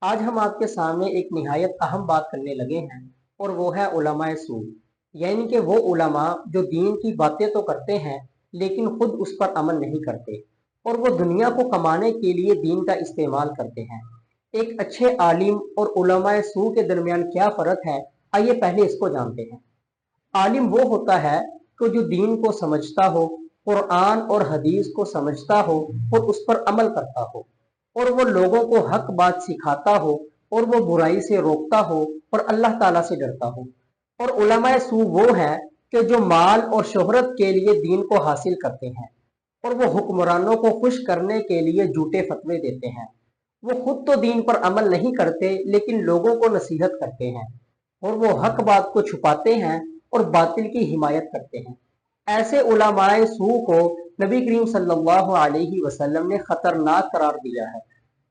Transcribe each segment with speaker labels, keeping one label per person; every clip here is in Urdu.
Speaker 1: آج ہم آپ کے سامنے ایک نہایت اہم بات کرنے لگے ہیں، اور وہ ہے علماء سو، یعنی کہ وہ علماء جو دین کی باتیں تو کرتے ہیں لیکن خود اس پر عمل نہیں کرتے، اور وہ دنیا کو کمانے کے لیے دین کا استعمال کرتے ہیں۔ ایک اچھے عالم اور علماء سو کے درمیان کیا فرق ہے؟ آئیے پہلے اس کو جانتے ہیں۔ عالم وہ ہوتا ہے کہ جو دین کو سمجھتا ہو، قرآن اور حدیث کو سمجھتا ہو اور اس پر عمل کرتا ہو، اور وہ لوگوں کو حق بات سکھاتا ہو، اور وہ برائی سے روکتا ہو اور اللہ تعالیٰ سے ڈرتا ہو۔ اور علماء سو وہ ہیں کہ جو مال اور شہرت کے لیے دین کو حاصل کرتے ہیں، اور وہ حکمرانوں کو خوش کرنے کے لیے جھوٹے فتوے دیتے ہیں۔ وہ خود تو دین پر عمل نہیں کرتے لیکن لوگوں کو نصیحت کرتے ہیں، اور وہ حق بات کو چھپاتے ہیں اور باطل کی حمایت کرتے ہیں۔ ایسے علماء سو کو نبی کریم صلی اللہ علیہ وسلم نے خطرناک قرار دیا ہے۔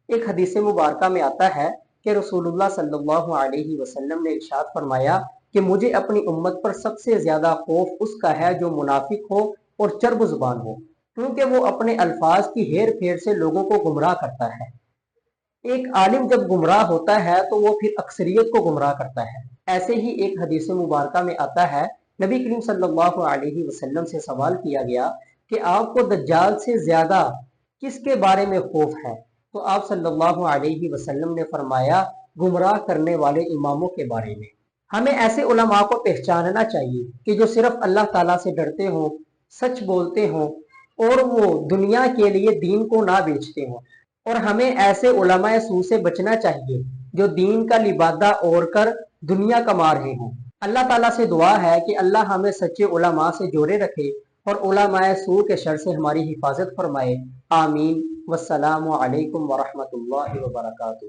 Speaker 1: ایک حدیث مبارکہ میں آتا ہے کہ رسول اللہ صلی اللہ علیہ وسلم نے ارشاد فرمایا کہ مجھے اپنی امت پر سب سے زیادہ خوف اس کا ہے جو منافق ہو اور چرب زبان ہو، کیونکہ وہ اپنے الفاظ کی ہیر پھیر سے لوگوں کو گمراہ کرتا ہے۔ ایک عالم جب گمراہ ہوتا ہے تو وہ پھر اکثریت کو گمراہ کرتا ہے۔ ایسے ہی ایک حدیث مبارکہ میں آتا ہے، نبی کریم صلی اللہ علیہ وسلم سے سوال کیا گیا کہ آپ کو دجال سے زیادہ کس کے بارے میں خوف ہے؟ تو آپ صلی اللہ علیہ وسلم نے فرمایا، گمراہ کرنے والے اماموں کے بارے میں۔ ہمیں ایسے علماء کو پہچاننا چاہیے کہ جو صرف اللہ تعالیٰ سے ڈرتے ہوں، سچ بولتے ہوں، اور وہ دنیا کے لیے دین کو نہ بیچتے ہوں۔ اور ہمیں ایسے علماء سو سے بچنا چاہیے جو دین کا لبادہ اوڑھ کر دنیا کما رہے ہوں۔ اللہ تعالیٰ سے دعا ہے کہ اللہ ہمیں سچے علماء سے جوڑے رکھے اور علماء سو کے شر سے ہماری حفاظت فرمائے۔ آمین۔ والسلام علیکم ورحمۃ اللہ وبرکاتہ۔